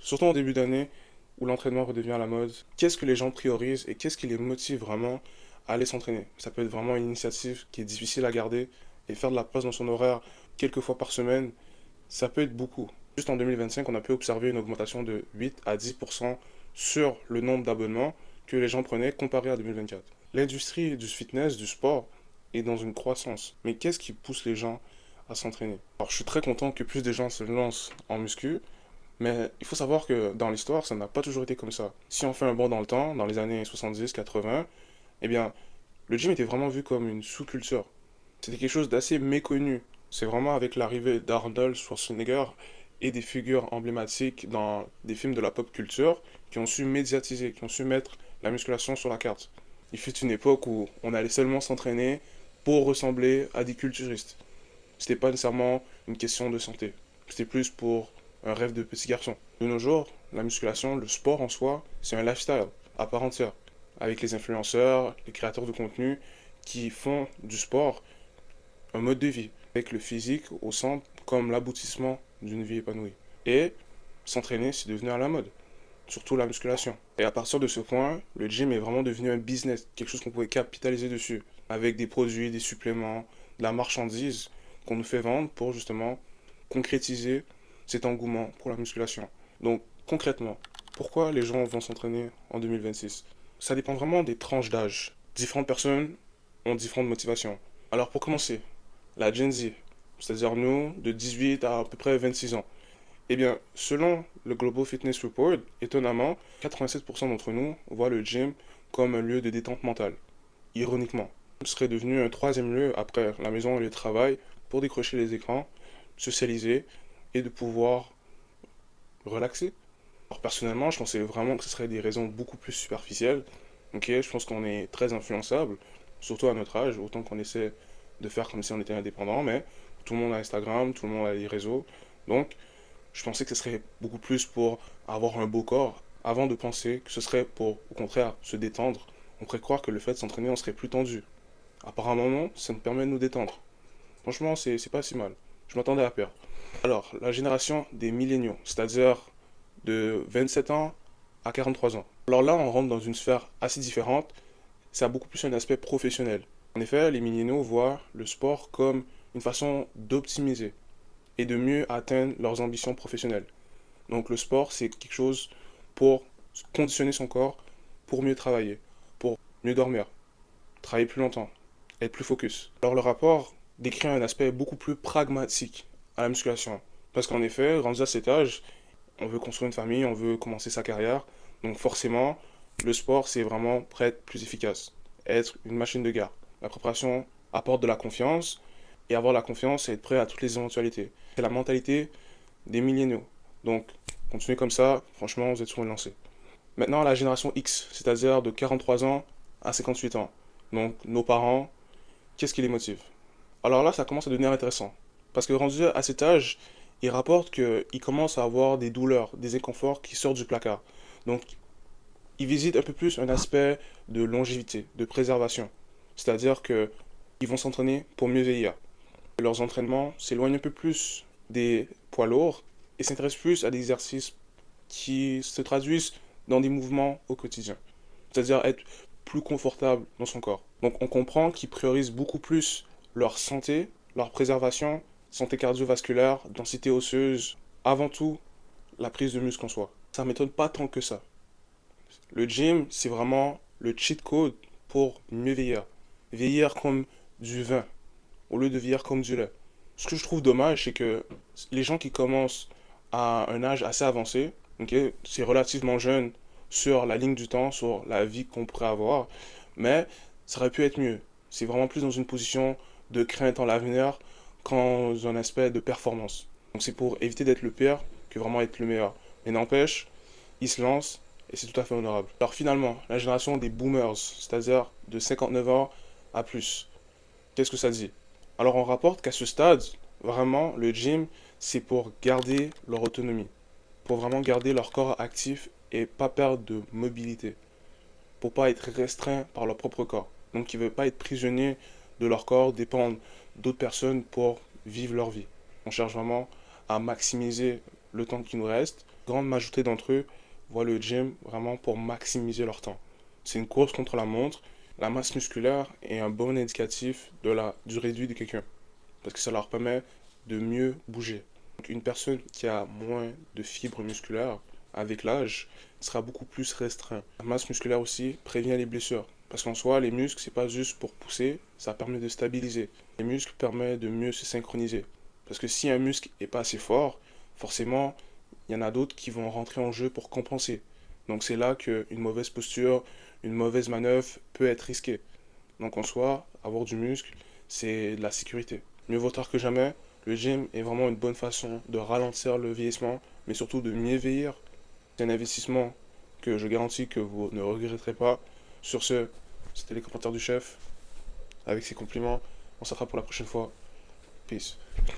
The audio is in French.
surtout en début d'année où l'entraînement redevient à la mode. Qu'est-ce que les gens priorisent et qu'est-ce qui les motive vraiment à aller s'entraîner? Ça peut être vraiment une initiative qui est difficile à garder et faire de la place dans son horaire quelques fois par semaine, ça peut être beaucoup. Juste en 2025, on a pu observer une augmentation de 8 à 10% sur le nombre d'abonnements que les gens prenaient comparé à 2024. L'industrie du fitness, du sport, est dans une croissance. Mais qu'est-ce qui pousse les gens à s'entraîner? Alors, je suis très content que plus de gens se lancent en muscu, mais il faut savoir que dans l'histoire, ça n'a pas toujours été comme ça. Si on fait un bond dans le temps, dans les années 70-80, eh bien, le gym était vraiment vu comme une sous-culture. C'était quelque chose d'assez méconnu. C'est vraiment avec l'arrivée d'Arnold Schwarzenegger et des figures emblématiques dans des films de la pop culture qui ont su médiatiser, qui ont su mettre la musculation sur la carte. Il fut une époque où on allait seulement s'entraîner pour ressembler à des culturistes. C'était pas nécessairement une question de santé. C'était plus pour un rêve de petit garçon. De nos jours, la musculation, le sport en soi, c'est un lifestyle à part entière. Avec les influenceurs, les créateurs de contenu qui font du sport un mode de vie, avec le physique au centre comme l'aboutissement d'une vie épanouie. Et s'entraîner, c'est devenu à la mode, surtout la musculation. Et à partir de ce point, le gym est vraiment devenu un business, quelque chose qu'on pouvait capitaliser dessus, avec des produits, des suppléments, de la marchandise qu'on nous fait vendre pour justement concrétiser cet engouement pour la musculation. Donc concrètement, pourquoi les gens vont s'entraîner en 2026? Ça dépend vraiment des tranches d'âge. Différentes personnes ont différentes motivations. Alors pour commencer, la Gen Z, c'est-à-dire nous, de 18 à peu près 26 ans. Eh bien, selon le Global Fitness Report, étonnamment, 87% d'entre nous voient le gym comme un lieu de détente mentale. Ironiquement, ce serait devenu un troisième lieu après la maison et le travail pour décrocher les écrans, socialiser et de pouvoir relaxer. Alors personnellement, je pensais vraiment que ce serait des raisons beaucoup plus superficielles. Ok, je pense qu'on est très influençable, surtout à notre âge, autant qu'on essaie de faire comme si on était indépendant, mais tout le monde a Instagram, tout le monde a les réseaux. Donc, je pensais que ce serait beaucoup plus pour avoir un beau corps, avant de penser que ce serait pour, au contraire, se détendre. On pourrait croire que le fait de s'entraîner, on serait plus tendu. Apparemment, non, ça nous permet de nous détendre. Franchement, c'est pas si mal. Je m'attendais à pire. Alors, la génération des milléniaux, c'est-à-dire de 27 ans à 43 ans. Alors là, on rentre dans une sphère assez différente. Ça a beaucoup plus un aspect professionnel. En effet, les milléniaux voient le sport comme une façon d'optimiser et de mieux atteindre leurs ambitions professionnelles. Donc le sport, c'est quelque chose pour conditionner son corps pour mieux travailler, pour mieux dormir, travailler plus longtemps, être plus focus. Alors le rapport décrit un aspect beaucoup plus pragmatique à la musculation. Parce qu'en effet, rendu à cet âge, on veut construire une famille, on veut commencer sa carrière. Donc forcément, le sport, c'est vraiment pour être plus efficace, être une machine de guerre. La préparation apporte de la confiance, et avoir la confiance, c'est être prêt à toutes les éventualités. C'est la mentalité des milléniaux. Donc, continuez comme ça, franchement, vous êtes sur une lancée. Maintenant, la génération X, c'est-à-dire de 43 ans à 58 ans. Donc, nos parents, qu'est-ce qui les motive? Alors là, ça commence à devenir intéressant. Parce que rendu à cet âge, ils rapportent qu'ils commencent à avoir des douleurs, des inconforts qui sortent du placard. Donc, ils visitent un peu plus un aspect de longévité, de préservation. C'est-à-dire que ils vont s'entraîner pour mieux vieillir. Leurs entraînements s'éloignent un peu plus des poids lourds et s'intéressent plus à des exercices qui se traduisent dans des mouvements au quotidien. C'est-à-dire être plus confortable dans son corps. Donc on comprend qu'ils priorisent beaucoup plus leur santé, leur préservation, santé cardiovasculaire, densité osseuse, avant tout la prise de muscle en soi. Ça m'étonne pas tant que ça. Le gym, c'est vraiment le cheat code pour mieux vieillir. Vieillir comme du vin, au lieu de vieillir comme du lait. Ce que je trouve dommage, c'est que les gens qui commencent à un âge assez avancé, ok, c'est relativement jeune sur la ligne du temps, sur la vie qu'on pourrait avoir, mais ça aurait pu être mieux. C'est vraiment plus dans une position de crainte en l'avenir qu'en un aspect de performance. Donc c'est pour éviter d'être le pire que vraiment être le meilleur. Mais n'empêche, ils se lancent et c'est tout à fait honorable. Alors finalement, la génération des boomers, c'est-à-dire de 59 ans à plus, qu'est-ce que ça dit? Alors on rapporte qu'à ce stade, vraiment, le gym, c'est pour garder leur autonomie, pour vraiment garder leur corps actif et pas perdre de mobilité, pour pas être restreint par leur propre corps. Donc ils ne veulent pas être prisonniers de leur corps, dépendre d'autres personnes pour vivre leur vie. On cherche vraiment à maximiser le temps qui nous reste grande majorité d'entre eux voient le gym vraiment pour maximiser leur temps. C'est une course contre la montre. La masse musculaire est un bon indicatif du réduit de quelqu'un parce que ça leur permet de mieux bouger. Donc, une personne qui a moins de fibres musculaires avec l'âge sera beaucoup plus restreint. La masse musculaire aussi prévient les blessures. Parce qu'en soi, les muscles, c'est pas juste pour pousser, ça permet de stabiliser. Les muscles permettent de mieux se synchroniser. Parce que si un muscle est pas assez fort, forcément, il y en a d'autres qui vont rentrer en jeu pour compenser. Donc c'est là qu'une mauvaise posture, une mauvaise manœuvre peut être risquée. Donc en soi, avoir du muscle, c'est de la sécurité. Mieux vaut tard que jamais, le gym est vraiment une bonne façon de ralentir le vieillissement, mais surtout de mieux vieillir. C'est un investissement que je garantis que vous ne regretterez pas. Sur ce, c'était les commentaires du chef. Avec ses compliments, on s'attrape pour la prochaine fois. Peace.